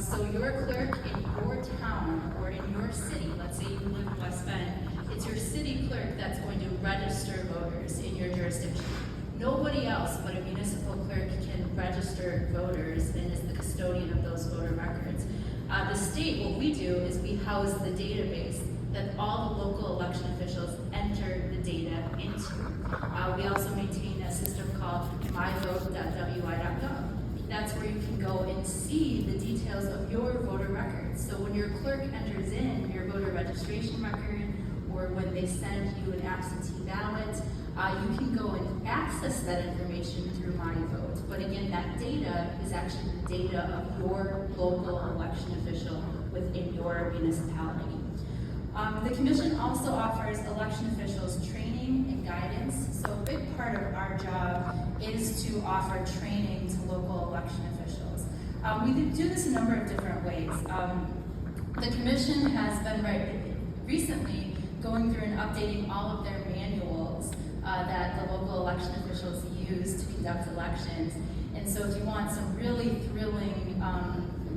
So your clerk in your town or in your city, let's say you live in West Bend, it's your city clerk that's going to register voters in your jurisdiction. Nobody else but a municipal clerk can register voters and is the custodian of those voter records. The state, what we do is we house the database that all the local election officials enter the data into. We also maintain a system called myvote.wi.gov. That's where you can go and see the details of your voter records. So when your clerk enters in your voter registration record, or when they send you an absentee ballot, you can go and access that information through MyVote. But again, that data is actually the data of your local election official within your municipality. The commission also offers election officials training and guidance. So a big part of our job is to offer training to local election officials. We do this a number of different ways. The commission has been recently going through and updating all of their manuals that the local election officials use to conduct elections. And so if you want some really thrilling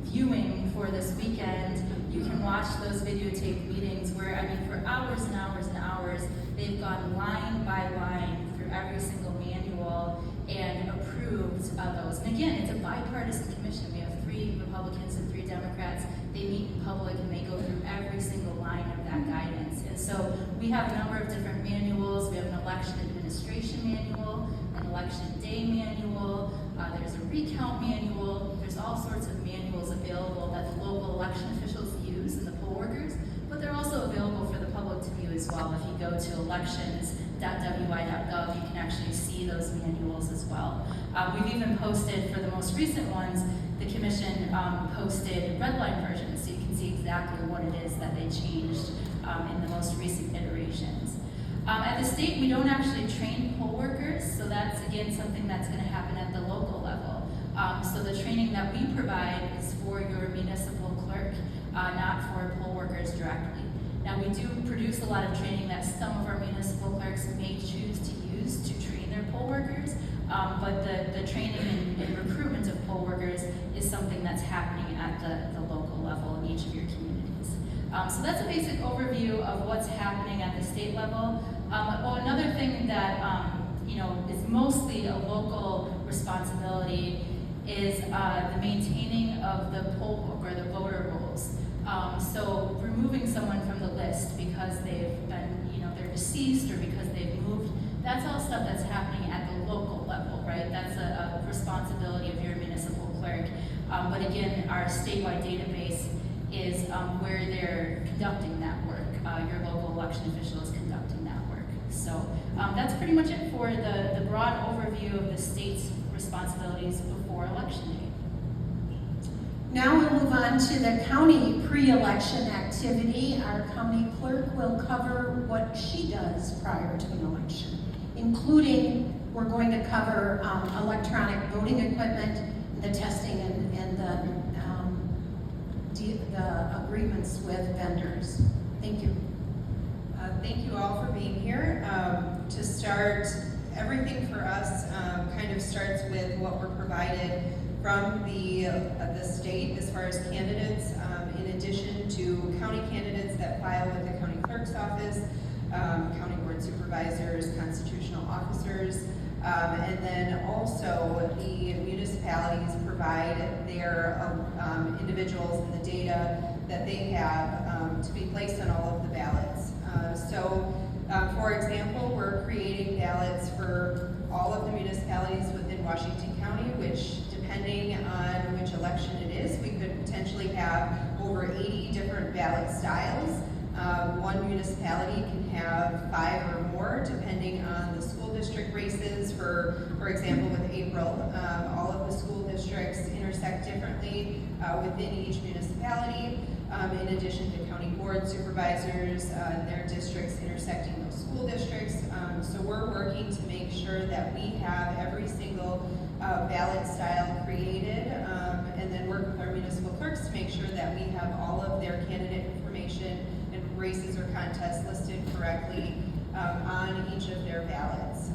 viewing for this weekend, you can watch those videotape meetings where, I mean, for hours and hours and hours, they've gone line by line through every single manual and approved those. And again, it's a bipartisan commission. We have 3 Republicans and 3 Democrats. They meet in public and they go through every single line of that guidance. And so we have a number of different manuals. We have an election administration manual, an election day manual, there's a recount manual. There's all sorts of manuals available that the local election officials use and the poll workers, but they're also available for the public to view as well. If you go to elections.wi.gov, you can actually see those manuals as well. We've even posted, for the most recent ones, the commission posted redline versions, so you can see exactly what it is that they changed in the most recent iterations. At the state, we don't actually train poll workers, so that's again something that's going to happen at the local level. So the training that we provide is for your municipal clerk, not for poll workers directly. Now we do produce a lot of training that some of our municipal clerks may choose to use to train their poll workers, but the training and recruitment of poll workers is something that's happening at the local level in each of your communities. So that's a basic overview of what's happening at the state level. Another thing that is mostly a local responsibility is the maintaining of the poll book or the voter rolls. So removing someone from the list because they've been, they're deceased or because they've moved, that's all stuff that's happening at the local level, right? That's a responsibility of your municipal clerk. But again, our statewide database is where they're conducting that work. Your local election official is conducting that work. So that's pretty much it for the broad overview of the state's responsibilities before election day. Now we'll move on to the county pre-election activity. Our county clerk will cover what she does prior to an election, including we're going to cover electronic voting equipment, the testing, and the agreements with vendors. Thank you. Thank you all for being here. To start, everything for us kind of starts with what we're provided from the state as far as candidates, in addition to county candidates that file with the county clerk's office, county board supervisors, constitutional officers, and then also the municipalities provide their individuals and the data that they have to be placed on all of the ballots. For example, we're creating ballots for all of the municipalities within Washington County, which, depending on which election it is, we could potentially have over 80 different ballot styles. One municipality can have 5 or more, depending on the school district races. For example, with April, all of the school districts intersect differently within each municipality. In addition to county board supervisors, their districts intersecting those school districts. So we're working to make sure that we have every single ballot style created, and then work with our municipal clerks to make sure that we have all of their candidate information and races or contests listed correctly on each of their ballots.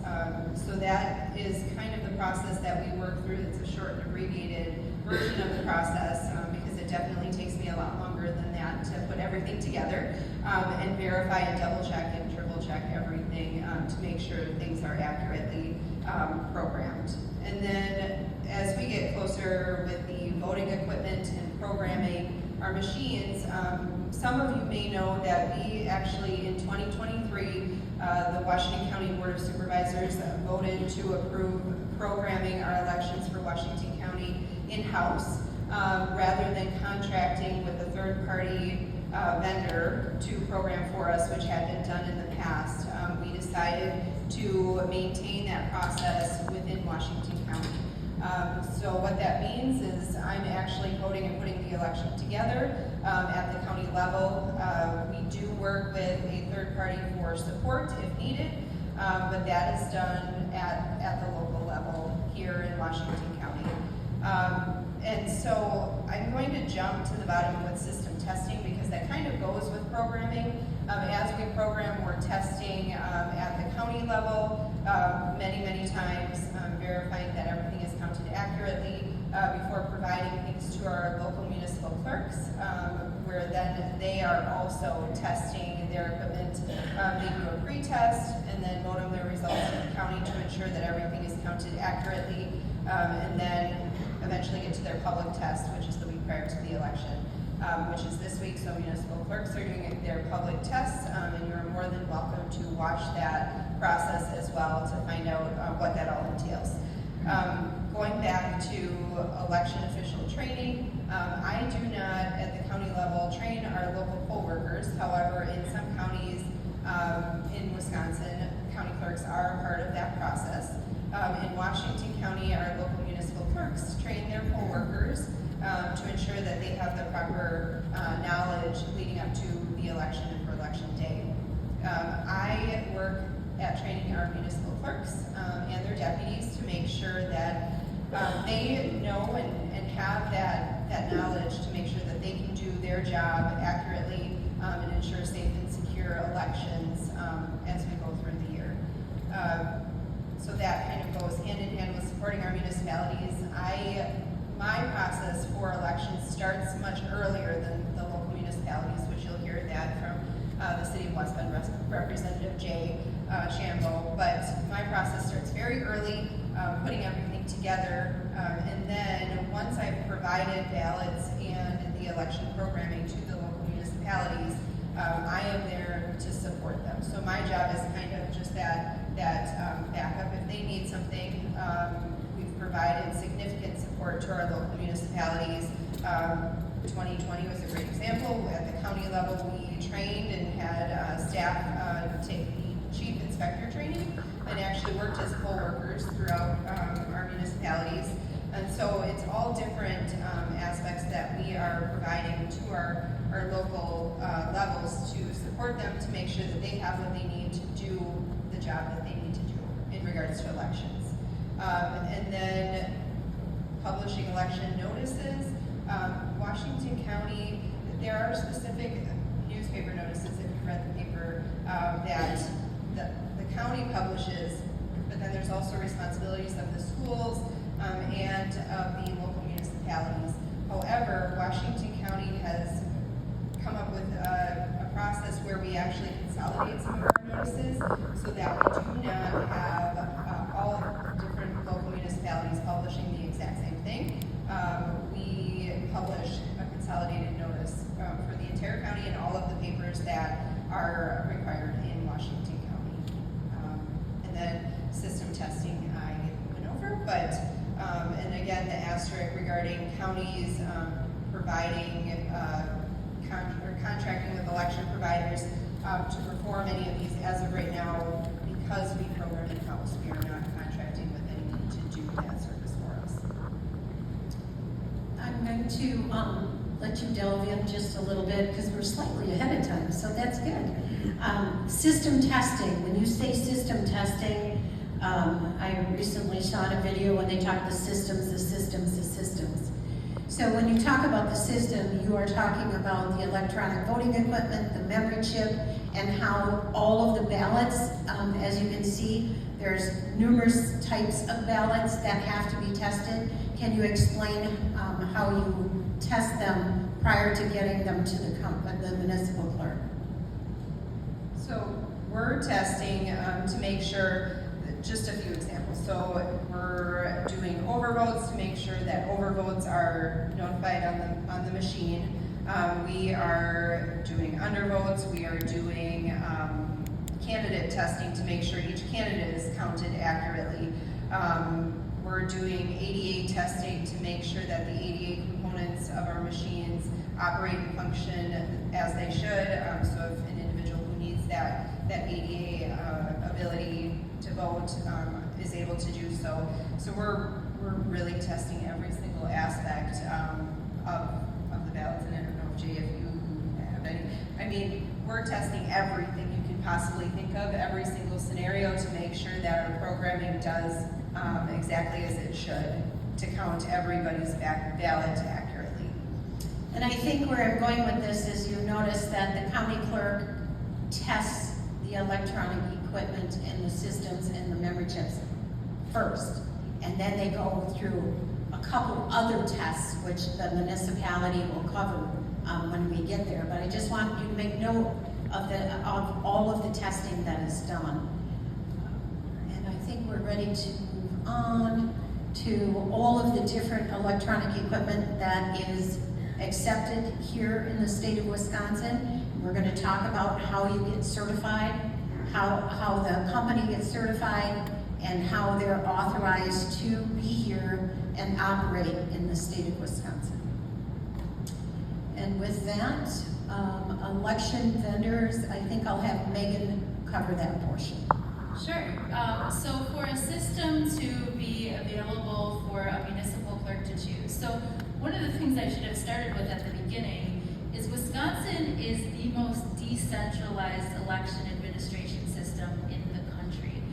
So that is kind of the process that we work through. It's a short and abbreviated version of the process because it it definitely takes me a lot longer than that to put everything together and verify and double check and triple check everything to make sure things are accurately programmed. And then as we get closer with the voting equipment and programming our machines, some of you may know that we actually in 2023, the Washington County Board of Supervisors voted to approve programming our elections for Washington County in-house rather than contracting with a third-party vendor to program for us, which had been done in the past. We decided to maintain that process within Washington County. So what that means is I'm actually voting and putting the election together at the county level. We do work with a third party for support if needed, but that is done at the local level here in Washington County. And so I'm going to jump to the bottom with system testing because that kind of goes with programming. As we program, we're testing at the county level many times, verifying that everything is counted accurately before providing things to our local municipal clerks, where then they are also testing their equipment. They do a pre-test and then modem their results in the county to ensure that everything is counted accurately, and then eventually get to their public test, which is the week prior to the election, which is this week. So municipal clerks are doing their public tests, and you're more than welcome to watch that process as well to find out what that all entails. Going back to election official training, I do not at the county level train our local poll workers. However, in some counties in Wisconsin, county clerks are a part of that process. In Washington County, our local municipal clerks train their poll workers to ensure that they have the proper knowledge leading up to the election and for election day. I work at training our municipal clerks and their deputies to make sure that they know and have that knowledge to make sure that they can do their job accurately and ensure safe and secure elections as we go through the year. So that kind of goes hand in hand with supporting our municipalities. My process for elections starts much earlier than the local municipalities, which you'll hear that from the City of West Bend Representative Jay Shambo. But my process starts very early, putting everything together, and then once I've provided ballots and the election programming to the local municipalities, I am there to support them. So my job is kind of just that backup. If they need something, we've provided significant support to our local municipalities. 2020 was a great example. At the county level, we trained and had staff take the chief inspector training and actually worked as poll workers throughout our municipalities. And so it's all different aspects that we are providing to our local levels to support them to make sure that they have what they need to do the job that they need to do in regards to elections. And then publishing election notices. Washington County, there are specific newspaper notices, if you read the paper, that the county publishes, but then there's also responsibilities of the schools and of the local municipalities. However, Washington County has come up with a process where we actually consolidate some of our notices so that we do not have all different local municipalities publishing the exact same thing. We publish a consolidated notice for the entire county and all of the papers that are required in Washington County. And then system testing I went over, but and again the asterisk regarding counties providing contracting with election providers to perform any of these as of right now, because we program in-house, we are not contracting with anyone to do that service for us. I'm going to let you delve in just a little bit because we're slightly ahead of time, so that's good. System testing. When you say system testing, I recently shot a video when they talked the systems. So when you talk about the system, you are talking about the electronic voting equipment, the memory chip, and how all of the ballots, as you can see, there's numerous types of ballots that have to be tested. Can you explain how you test them prior to getting them to the municipal clerk? So we're testing to make sure, just a few examples. So we're doing overvotes to make sure that overvotes are notified on the machine. We are doing undervotes. We are doing candidate testing to make sure each candidate is counted accurately. We're doing ADA testing to make sure that the ADA components of our machines operate and function as they should. So if an individual who needs that ADA ability to vote is able to do so. So we're really testing every single aspect of the ballots. And I don't know, Jay, if you have any. I mean, we're testing everything you can possibly think of, every single scenario, to make sure that our programming does exactly as it should, to count everybody's ballot accurately. And I think where I'm going with this is you notice that the county clerk tests the electronic equipment and the systems and the memory chips first. And then they go through a couple other tests, which the municipality will cover when we get there. But I just want you to make note of all of the testing that is done. And I think we're ready to move on to all of the different electronic equipment that is accepted here in the state of Wisconsin. We're going to talk about how you get certified, how the company gets certified, and how they're authorized to be here and operate in the state of Wisconsin. And with that, election vendors, I think I'll have Megan cover that portion. Sure. So for a system to be available for a municipal clerk to choose. So one of the things I should have started with at the beginning is Wisconsin is the most decentralized election administration system in the country.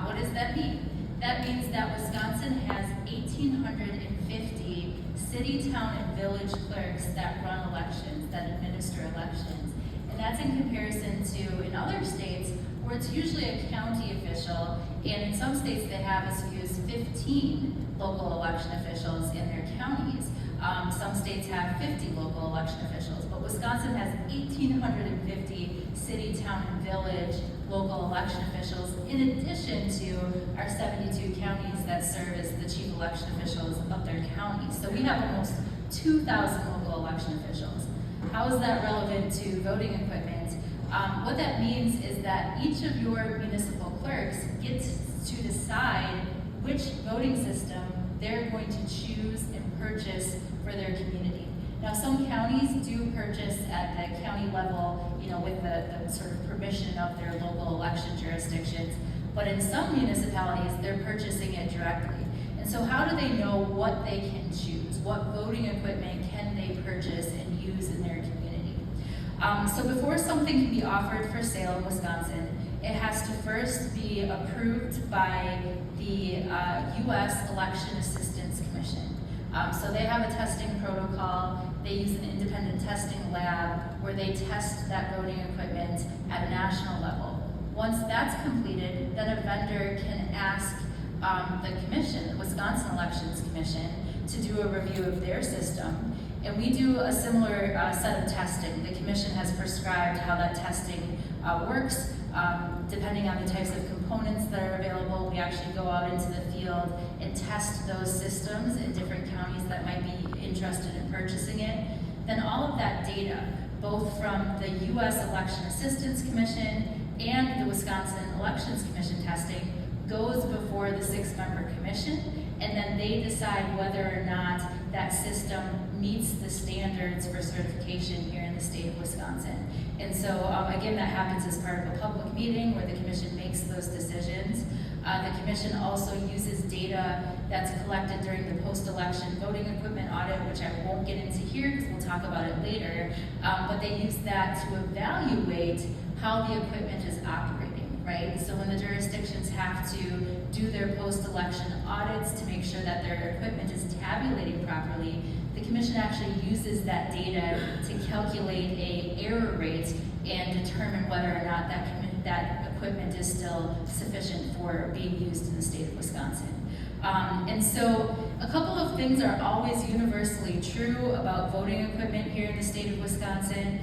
What does that mean? That means that Wisconsin has 1,850 city, town, and village clerks that run elections, that administer elections. And that's in comparison to in other states where it's usually a county official, and in some states they have as few as 15 local election officials in their counties. Some states have 50 local election officials, but Wisconsin has 1,850 city, town, and village local election officials, in addition to our 72 counties that serve as the chief election officials of their counties. So we have almost 2,000 local election officials. How is that relevant to voting equipment? What that means is that each of your municipal clerks gets to decide which voting system they're going to choose and purchase for their community. Now, some counties do purchase at the county level, with the sort of permission of their local election jurisdictions, but in some municipalities, they're purchasing it directly. And so how do they know what they can choose? What voting equipment can they purchase and use in their community? So before something can be offered for sale in Wisconsin, it has to first be approved by the U.S. Election Assistance Commission. So they have a testing protocol. They use an independent testing lab where they test that voting equipment at a national level. Once that's completed, then a vendor can ask the commission, the Wisconsin Elections Commission, to do a review of their system. And we do a similar set of testing. The commission has prescribed how that testing works. Depending on the types of components that are available, we actually go out into the field and test those systems in different counties that might be interested in purchasing it. Then all of that data, both from the U.S. Election Assistance Commission and the Wisconsin Elections Commission testing, goes before the 6-member commission, and then they decide whether or not that system meets the standards for certification here in the state of Wisconsin. And so, again, that happens as part of a public meeting where the commission makes those decisions. The commission also uses data that's collected during the post-election voting equipment audit, which I won't get into here because we'll talk about it later, but they use that to evaluate how the equipment is operating, right? So when the jurisdictions have to do their post-election audits to make sure that their equipment is tabulating properly, the commission actually uses that data to calculate an error rate and determine whether or not that equipment is still sufficient for being used in the state of Wisconsin. And so a couple of things are always universally true about voting equipment here in the state of Wisconsin.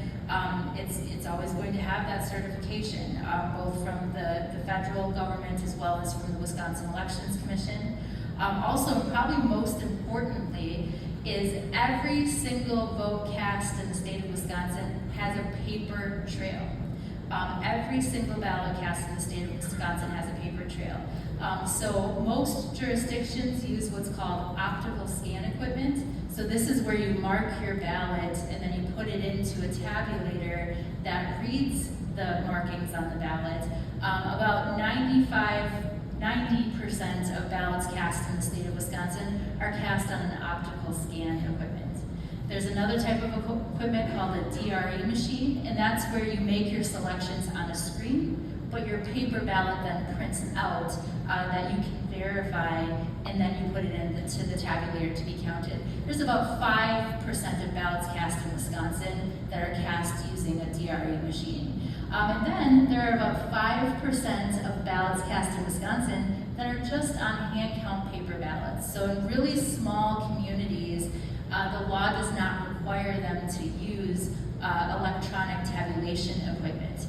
It's always going to have that certification, both from the federal government as well as from the Wisconsin Elections Commission. Also, probably most importantly, is every single vote cast in the state of Wisconsin has a paper trail. Every single ballot cast in the state of Wisconsin has a paper trail. So most jurisdictions use what's called optical scan equipment. So this is where you mark your ballot and then you put it into a tabulator that reads the markings on the ballot. About 90% of ballots cast in the state of Wisconsin are cast on an optical scan equipment. There's another type of equipment called a DRE machine, and that's where you make your selections on a screen, but your paper ballot then prints out that you can verify, and then you put it into the tabulator to be counted. There's about 5% of ballots cast in Wisconsin that are cast using a DRE machine. And then there are about 5% of ballots cast in Wisconsin that are just on hand count paper ballots. So in really small communities, the law does not require them to use electronic tabulation equipment.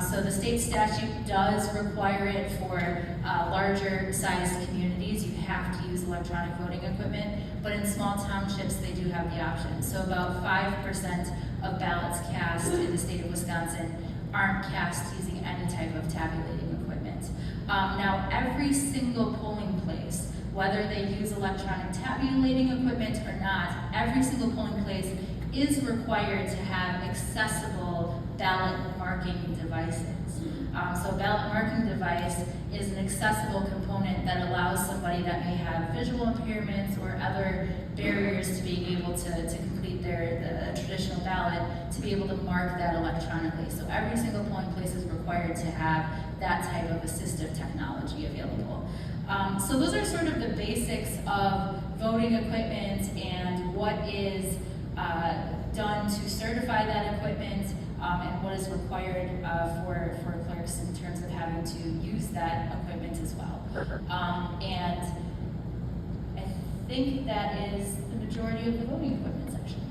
So the state statute does require it for larger sized communities. You have to use electronic voting equipment, but in small townships, they do have the option. So about 5% of ballots cast in the state of Wisconsin aren't cast using any type of tabulating equipment. Now, every single polling place, whether they use electronic tabulating equipment or not, every single polling place is required to have accessible ballot marking devices. So a ballot marking device is an accessible component that allows somebody that may have visual impairments or other barriers to being able to complete the traditional ballot to be able to mark that electronically. So every single polling place is required to have that type of assistive technology available. So those are sort of the basics of voting equipment and what is done to certify that equipment and what is required for clerks in terms of having to use that equipment as well. And I think that is the majority of the voting equipment section.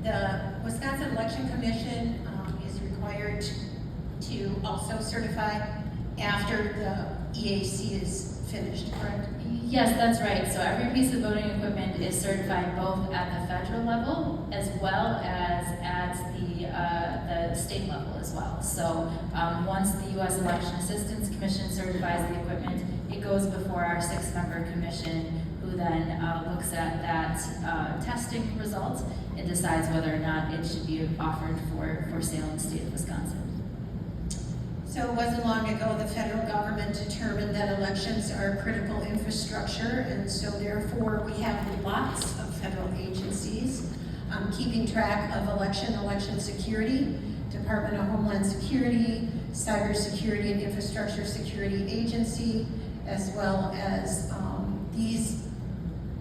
The Wisconsin Election Commission is required to also certify after the EAC is finished, correct? Yes, that's right. So every piece of voting equipment is certified both at the federal level as well as at the state level as well. So once the U.S. Election Assistance Commission certifies the equipment, it goes before our 6-member commission, who then looks at that testing result and decides whether or not it should be offered for sale in the state of Wisconsin. So it wasn't long ago the federal government determined that elections are critical infrastructure, and so therefore we have lots of federal agencies keeping track of election security, Department of Homeland Security, Cybersecurity and Infrastructure Security Agency, as well as these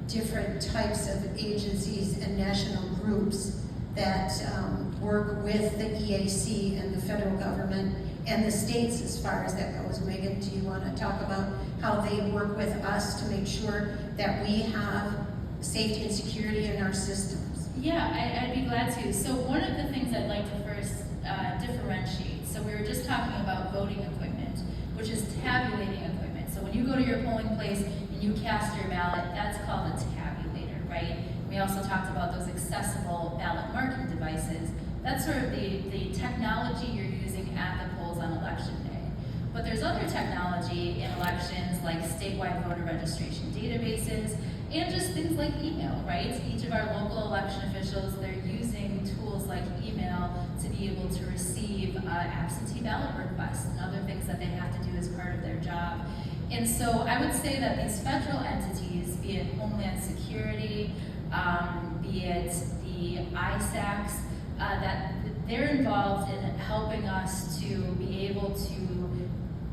different types of agencies and national groups that work with the EAC and the federal government and the states as far as that goes. Megan, do you want to talk about how they work with us to make sure that we have safety and security in our systems? Yeah, I'd be glad to. So one of the things I'd like to first differentiate, so we were just talking about voting equipment, which is tabulating equipment. So when you go to your polling place and you cast your ballot, that's called a tabulator, right? We also talked about those accessible ballot marking devices. That's sort of the technology you're using at the polls on election day. But there's other technology in elections like statewide voter registration databases and just things like email, right? Each of our local election officials, they're using tools like email to be able to receive absentee ballot requests and other things that they have to do as part of their job. And so I would say that these federal entities, be it Homeland Security, be it the ISACs, that they're involved in helping us to be able to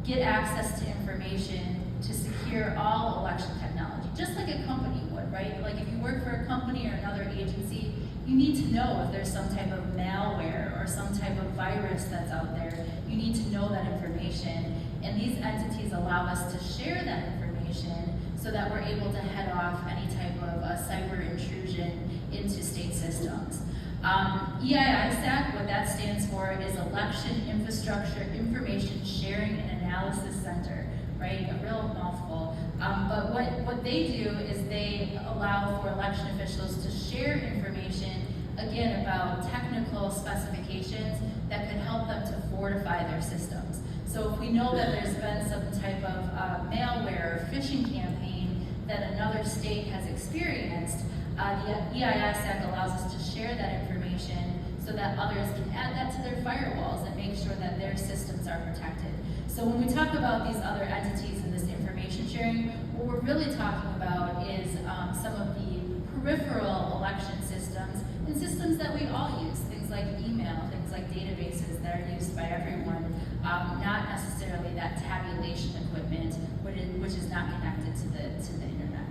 get access to information to secure all election technology, just like a company would, right? Like if you work for a company or another agency, you need to know if there's some type of malware or some type of virus that's out there. You need to know that information. And these entities allow us to share that information so that we're able to head off any type of cyber intrusion into state systems. EISAC, what that stands for is Election Infrastructure Information Sharing and Analysis Center, right? A real mouthful. But what they do is they allow for election officials to share information, again, about technical specifications that could help them to fortify their systems. So if we know that there's been some type of malware or phishing campaign that another state has experienced, the EISAC allows us to share that information so that others can add that to their firewalls and make sure that their systems are protected. So when we talk about these other entities and this information sharing, what we're really talking about is some of the peripheral election systems and systems that we all use, things like email, things like databases that are used by everyone, not necessarily that tabulation equipment, which is not connected to the internet.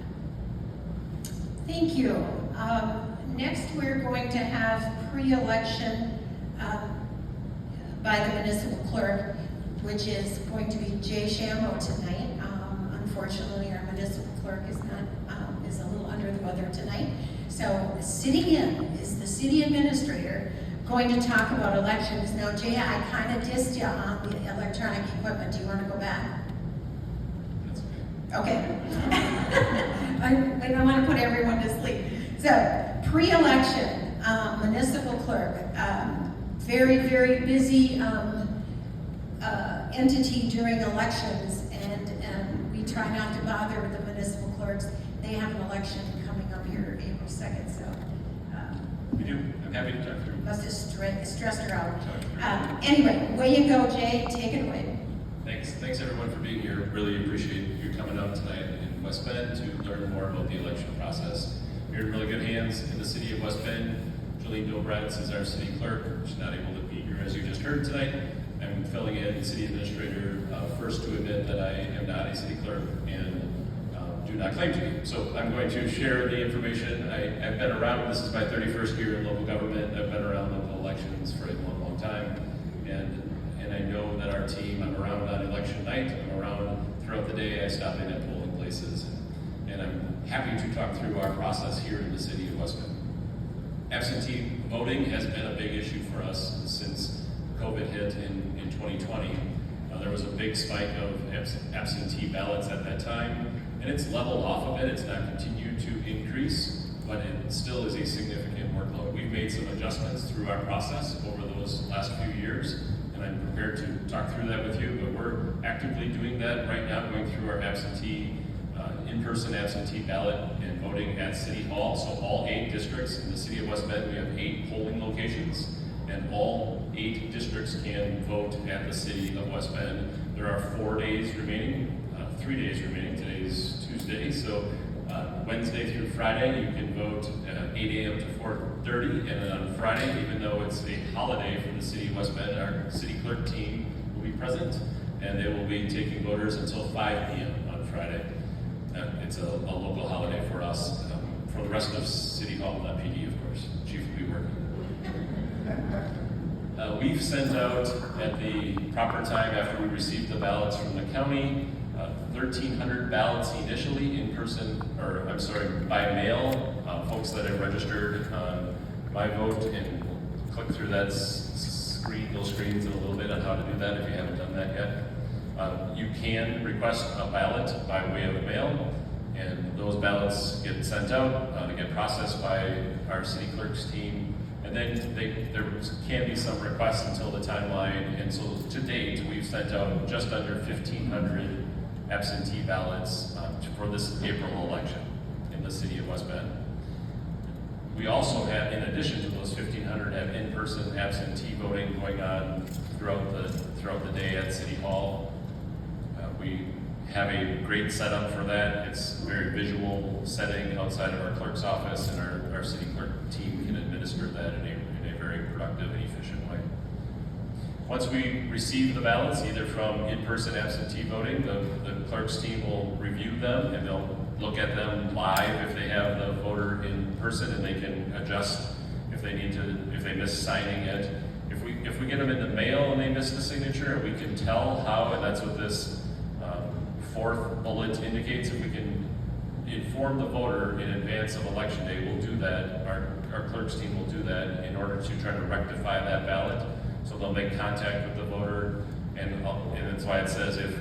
Thank you. Next, we're going to have pre-election by the municipal clerk, which is going to be Jay Shambo tonight. Unfortunately, our municipal clerk is a little under the weather tonight. So sitting in is the city administrator going to talk about elections. Now, Jay, I kind of dissed you on the electronic equipment. Do you want to go back? That's okay. Okay. I don't want to put everyone to sleep. So, pre-election, municipal clerk, very, very busy entity during elections, and we try not to bother the municipal clerks. They have an election coming up here April 2nd, so. We do. I'm happy to talk through. Must have stressed her out. Anyway, way you go, Jay. Take it away. Thanks everyone for being here. Really appreciate you coming out tonight in West Bend to learn more about the election process. We're in really good hands in the city of West Bend. Jolene Dobratz is our city clerk. She's not able to be here as you just heard tonight. I'm filling in city administrator, first to admit that I am not a city clerk and do not claim to be. So I'm going to share the information. I've been around, this is my 31st year in local government. I've been around local elections for a long, long time. And I know that our team, I'm around on election night, I'm around throughout the day, I stop in at polling places. And I'm happy to talk through our process here in the city of West Bend. Absentee voting has been a big issue for us since COVID hit in 2020. There was a big spike of absentee ballots at that time, and it's leveled off of it. It's not continued to increase, but it still is a significant workload. We've made some adjustments through our process over those last few years, and I'm prepared to talk through that with you, but we're actively doing that right now, going through our in-person absentee ballot and voting at City Hall. So all 8 districts in the city of West Bend, we have 8 polling locations, and all 8 districts can vote at the city of West Bend. There are 4 days remaining, 3 days remaining. Today's Tuesday, so Wednesday through Friday, you can vote at 8 a.m. to 4:30, and then on Friday, even though it's a holiday for the city of West Bend, our city clerk team will be present, and they will be taking voters until 5 p.m. on Friday. It's a local holiday for us. For the rest of City Hall, not PD, of course. Chief will be working. We've sent out at the proper time after we received the ballots from the county, 1,300 ballots initially in person, by mail. Folks that have registered on My Vote, and we'll click through that those screens in a little bit on how to do that if you haven't done that yet. You can request a ballot by way of mail, and those ballots get sent out to get processed by our city clerk's team. And then there can be some requests until the timeline, and so to date, we've sent out just under 1,500 absentee ballots for this April election in the city of West Bend. We also have, in addition to those 1,500, have in-person absentee voting going on throughout the day at City Hall. We have a great setup for that. It's a very visual setting outside of our clerk's office, and our city clerk team can administer that in a very productive and efficient way. Once we receive the ballots, either from in-person absentee voting, the clerk's team will review them, and they'll look at them live if they have the voter in person, and they can adjust if they miss signing it. If we get them in the mail and they miss the signature, and we can tell how, and that's what this fourth bullet indicates, if we can inform the voter in advance of election day, we'll do that. Our clerk's team will do that in order to try to rectify that ballot. So they'll make contact with the voter, and that's why it says if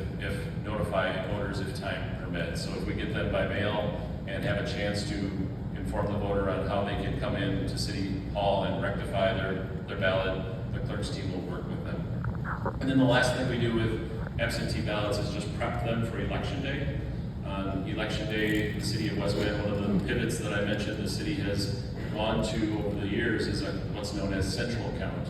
notify voters if time permits. So if we get them by mail and have a chance to inform the voter on how they can come in to City Hall and rectify their ballot, the clerk's team will work with them. And then the last thing we do with absentee ballots is just prep them for election day. On election day, the city of West Bend, one of the pivots that I mentioned the city has gone to over the years is what's known as central count.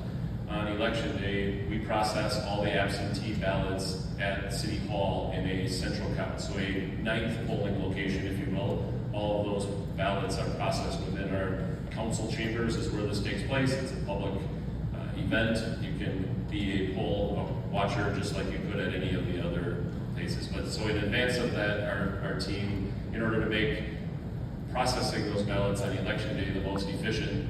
On election day, we process all the absentee ballots at City Hall in a central count, so a ninth polling location, if you will. All of those ballots are processed within our council chambers, is where this takes place. It's a public event. You can be a poll watcher just like you could at any of the other places. But so in advance of that, our team, in order to make processing those ballots on election day the most efficient,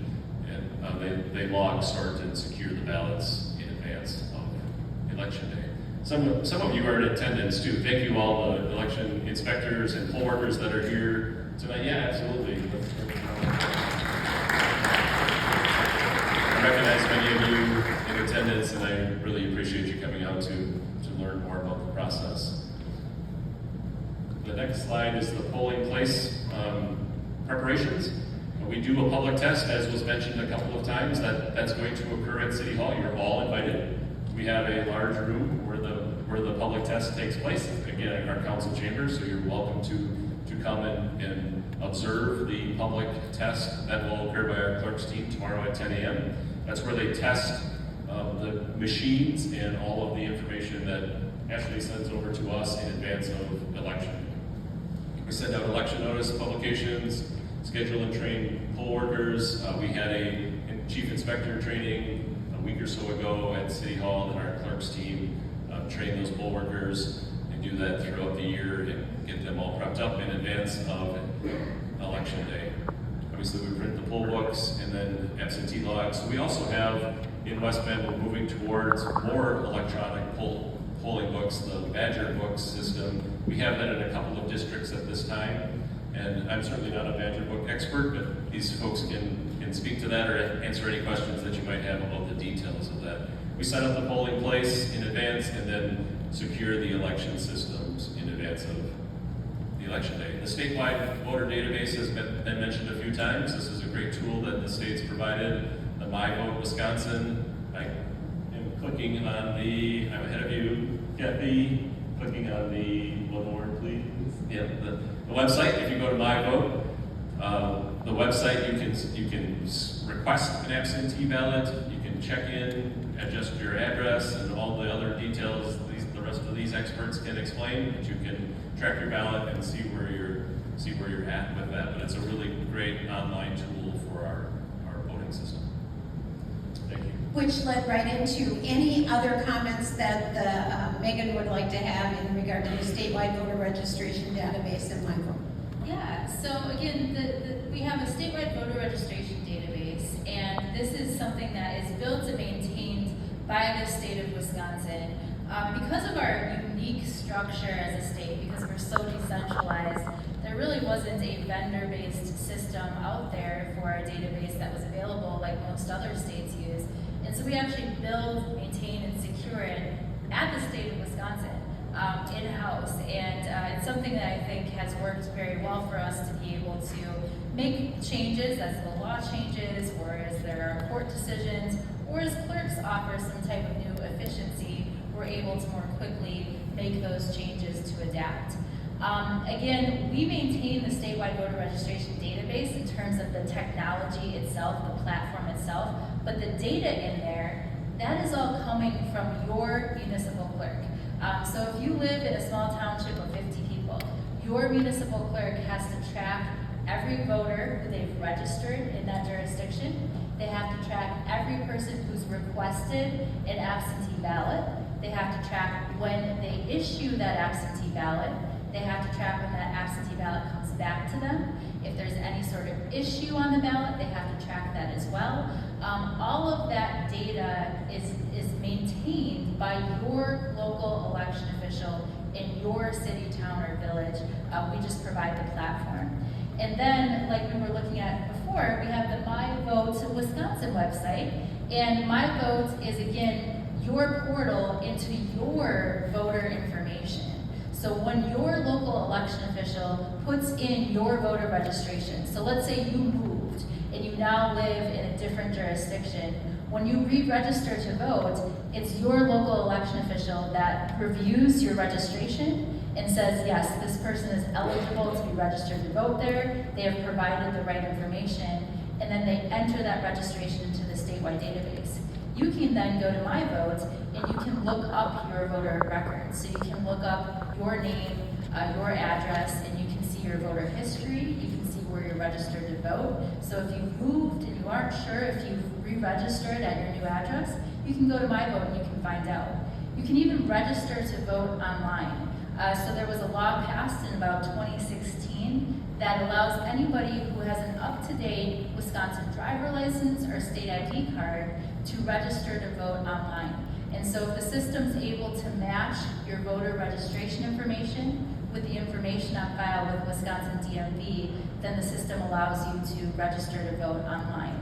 and they log, sort, and secure the ballots in advance of election day. Some of you are in attendance too. Thank you all the election inspectors and poll workers that are here tonight. Yeah, absolutely. I recognize many of you in attendance, and I really appreciate you coming out to learn more about the process. The next slide is the polling place preparations. We do a public test, as was mentioned a couple of times, that's going to occur at City Hall. You're all invited. We have a large room where the public test takes place, again, in our council chambers, so you're welcome to come and observe the public test that will occur by our clerk's team tomorrow at 10 a.m. That's where they test the machines and all of the information that Ashley sends over to us in advance of election. We send out election notice publications, schedule and train poll workers. We had a chief inspector training a week or so ago at City Hall, and our clerk's team train those poll workers and do that throughout the year and get them all prepped up in advance of election day. Obviously, we print the poll books and then absentee logs. So we also have in West Bend, we're moving towards more electronic polling books, the Badger Books system. We have that in a couple of districts at this time. And I'm certainly not a Badger Book expert, but these folks can speak to that or answer any questions that you might have about the details of that. We set up the polling place in advance and then secure the election systems in advance of the election day. The statewide voter database has been mentioned a few times. This is a great tool that the state's provided. The My Vote Wisconsin, I am clicking on the, I'm ahead of you, Kathy, clicking on the, one more please. Yeah, the website, if you go to My Vote, the website, you can request an absentee ballot, you can check in, adjust your address, and all the other details the rest of these experts can explain, but you can track your ballot and see where you're at with that. But it's a really great online tool for our voting system. Thank you. Which led right into any other comments that Megan would like to have in regard to the statewide voter registration database and My Vote. Yeah, so again, we have a statewide voter registration database, and this is something that is built and maintained by the state of Wisconsin. Because of our unique structure as a state, because we're so decentralized, there really wasn't a vendor-based system out there for our database that was available like most other states use. And so we actually build, maintain, and secure it at the state of Wisconsin, in-house. And it's something that I think has worked very well for us to be able to make changes as the law changes, or as there are court decisions, or as clerks offer some type of new efficiency, we're able to more quickly make those changes to adapt. Again, we maintain the statewide voter registration database in terms of the technology itself, the platform itself, but the data in there, that is all coming from your municipal clerk. So if you live in a small township of 50 people, your municipal clerk has to track every voter who they've registered in that jurisdiction. They have to track every person who's requested an absentee ballot. They have to track when they issue that absentee ballot. They have to track when that absentee ballot comes back to them. If there's any sort of issue on the ballot, they have to track that as well. All of that data is maintained by your local election official in your city, town, or village. We just provide the platform. And then, like we were looking at before, we have the My Vote Wisconsin website. And My Vote is, again, your portal into your voter information. So when your local election official puts in your voter registration, so let's say you moved and you now live in a different jurisdiction, when you re-register to vote, it's your local election official that reviews your registration and says, yes, this person is eligible to be registered to vote there, they have provided the right information, and then they enter that registration into the statewide database. You can then go to My Vote and you can look up your voter records. So you can look up your name, your address, and you can see your voter history. You can see where you're registered to vote. So if you've moved and you aren't sure if you've re-registered at your new address, you can go to My Vote and you can find out. You can even register to vote online. So there was a law passed in about 2016 that allows anybody who has an up-to-date Wisconsin driver license or state ID card to register to vote online. And so if the system's able to match your voter registration information with the information on file with Wisconsin DMV, then the system allows you to register to vote online.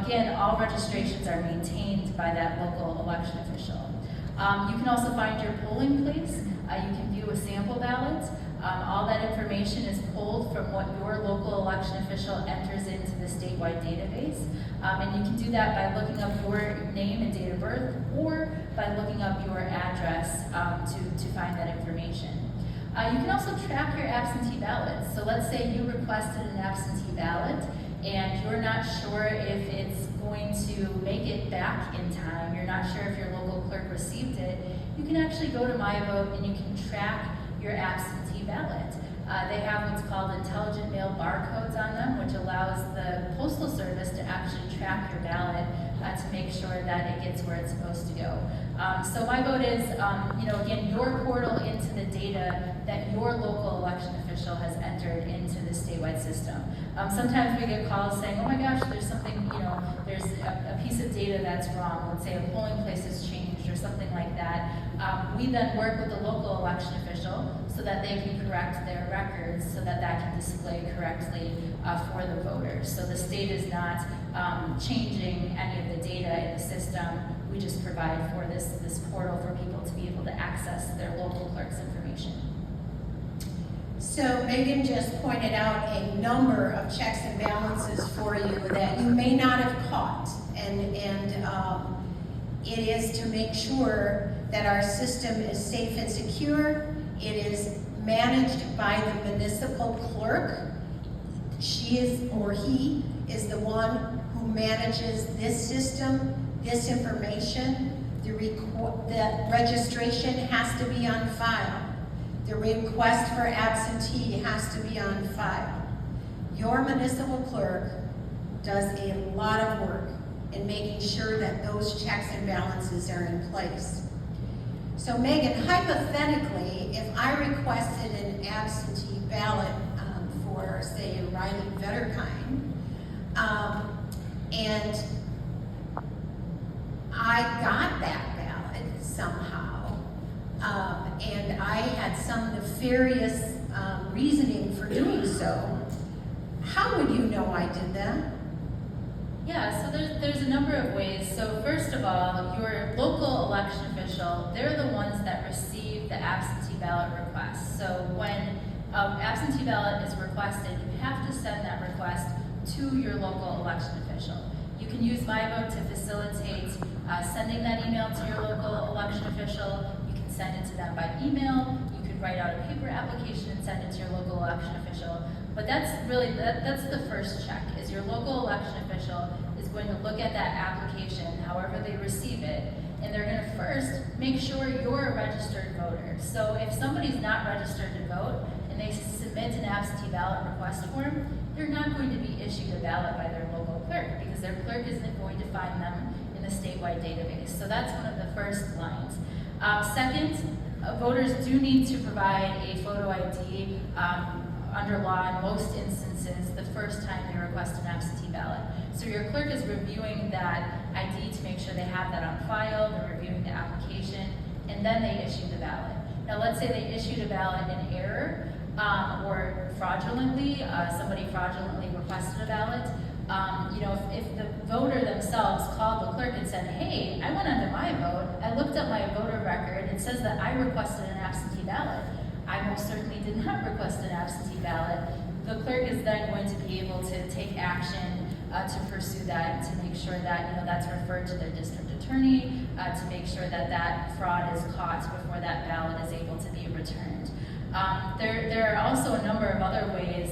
Again, all registrations are maintained by that local election official. You can also find your polling place. You can view a sample ballot. All that information is pulled from what your local election official enters into the statewide database. And you can do that by looking up your name and date of birth, or by looking up your address to find that information. You can also track your absentee ballots. So let's say you requested an absentee ballot and you're not sure if it's going to make it back in time, you're not sure if your local clerk received it, you can actually go to My Vote and you can track your absentee ballot. They have what's called intelligent mail barcodes on them, which allows the Postal Service to actually track your ballot to make sure that it gets where it's supposed to go. So My Vote is, again, your portal into the data that your local election official has entered into the statewide system. Sometimes we get calls saying, oh my gosh, there's something, there's a piece of data that's wrong. Let's say a polling place has changed or something like that. We then work with the local election official so that they can correct their records so that that can display correctly for the voters. So the state is not changing any of the data in the system. We just provide for this portal for people to be able to access their local clerk's information. So Megan just pointed out a number of checks and balances for you that you may not have caught. And it is to make sure that our system is safe and secure. It is managed by the municipal clerk. She is, or he is the one who manages this system, this information. The registration has to be on file. The request for absentee has to be on file. Your municipal clerk does a lot of work in making sure that those checks and balances are in place. So Megan, hypothetically, if I requested an absentee ballot for, say, Riley Vetterkind, and I got that ballot somehow, and I had some nefarious reasoning for doing so, how would you know I did that? Yeah, so there's a number of ways. So first of all, your local election official, they're the ones that receive the absentee ballot request. So when an absentee ballot is requested, you have to send that request to your local election official. You can use My Vote to facilitate sending that email to your local election official. You can send it to them by email. You could write out a paper application and send it to your local election official. But that's really, that's the first check, is your local election official is going to look at that application, however they receive it, and they're going to first make sure you're a registered voter. So if somebody's not registered to vote and they submit an absentee ballot request form, they're not going to be issued a ballot by their local clerk because their clerk isn't going to find them in the statewide database. So that's one of the first lines. Second, voters do need to provide a photo ID under law, in most instances, the first time they request an absentee ballot. So your clerk is reviewing that ID to make sure they have that on file, they're reviewing the application, and then they issue the ballot. Now, let's say they issued a ballot in error, or fraudulently, somebody fraudulently requested a ballot. If the voter themselves called the clerk and said, hey, I went under my vote, I looked up my voter record, it says that I requested an absentee ballot. I most certainly did not request an absentee ballot. The clerk is then going to be able to take action to pursue that, to make sure that, that's referred to their district attorney, to make sure that that fraud is caught before that ballot is able to be returned. There are also a number of other ways.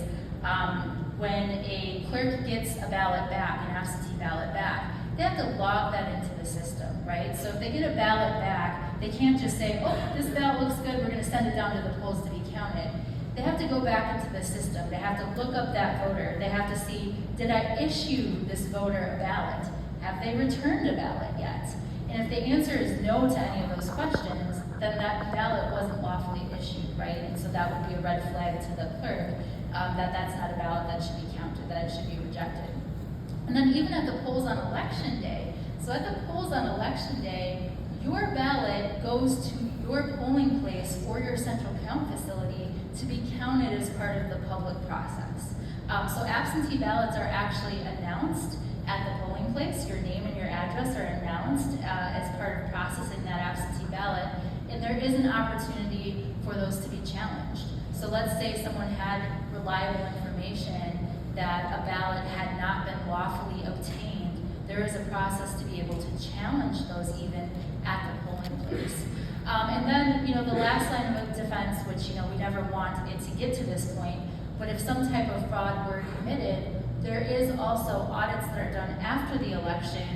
When a clerk gets a ballot back, an absentee ballot back, they have to log that into the system, right? So if they get a ballot back, they can't just say, oh, this ballot looks good, we're gonna send it down to the polls to be counted. They have to go back into the system. They have to look up that voter. They have to see, did I issue this voter a ballot? Have they returned a ballot yet? And if the answer is no to any of those questions, then that ballot wasn't lawfully issued, right? And so that would be a red flag to the clerk that that's not a ballot that should be counted, that it should be rejected. And then even at the polls on election day, so at the polls on election day, your ballot goes to your polling place or your central count facility to be counted as part of the public process. So absentee ballots are actually announced at the polling place. Your name and your address are announced as part of processing that absentee ballot, and there is an opportunity for those to be challenged. So let's say someone had reliable information that a ballot had not been lawfully obtained. There is a process to be able to challenge those even at the polling place. And then, the last line of defense, which, we never want it to get to this point, but if some type of fraud were committed, there is also audits that are done after the election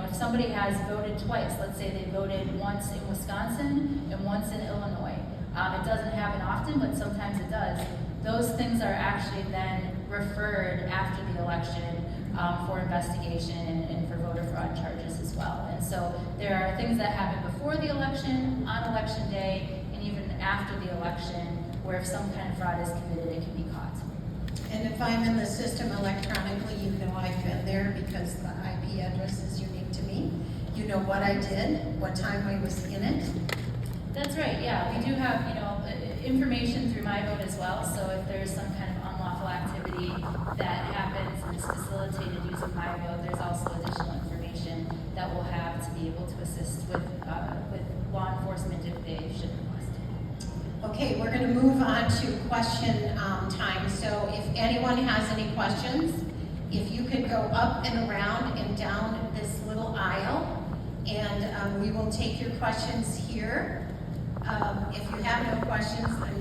if somebody has voted twice, let's say they voted once in Wisconsin and once in Illinois. It doesn't happen often, but sometimes it does. Those things are actually then referred after the election for investigation and for voter fraud charges as well. And so there are things that happen before the election, on election day, and even after the election, where if some kind of fraud is committed, it can be caught. And if I'm in the system electronically, I've been there because the IP address is unique to me. You know what I did, what time I was in it. That's right, yeah. We do have, information through MyVote as well. So if there's some kind of unlawful activity that happens and is facilitated using MyVote, there's also additional information that we'll have to be able to assist with law enforcement if they should request it. Okay, we're going to move on to question time. So if anyone has any questions, if you could go up and around and down this little aisle, and we will take your questions here. If you have no questions, I'm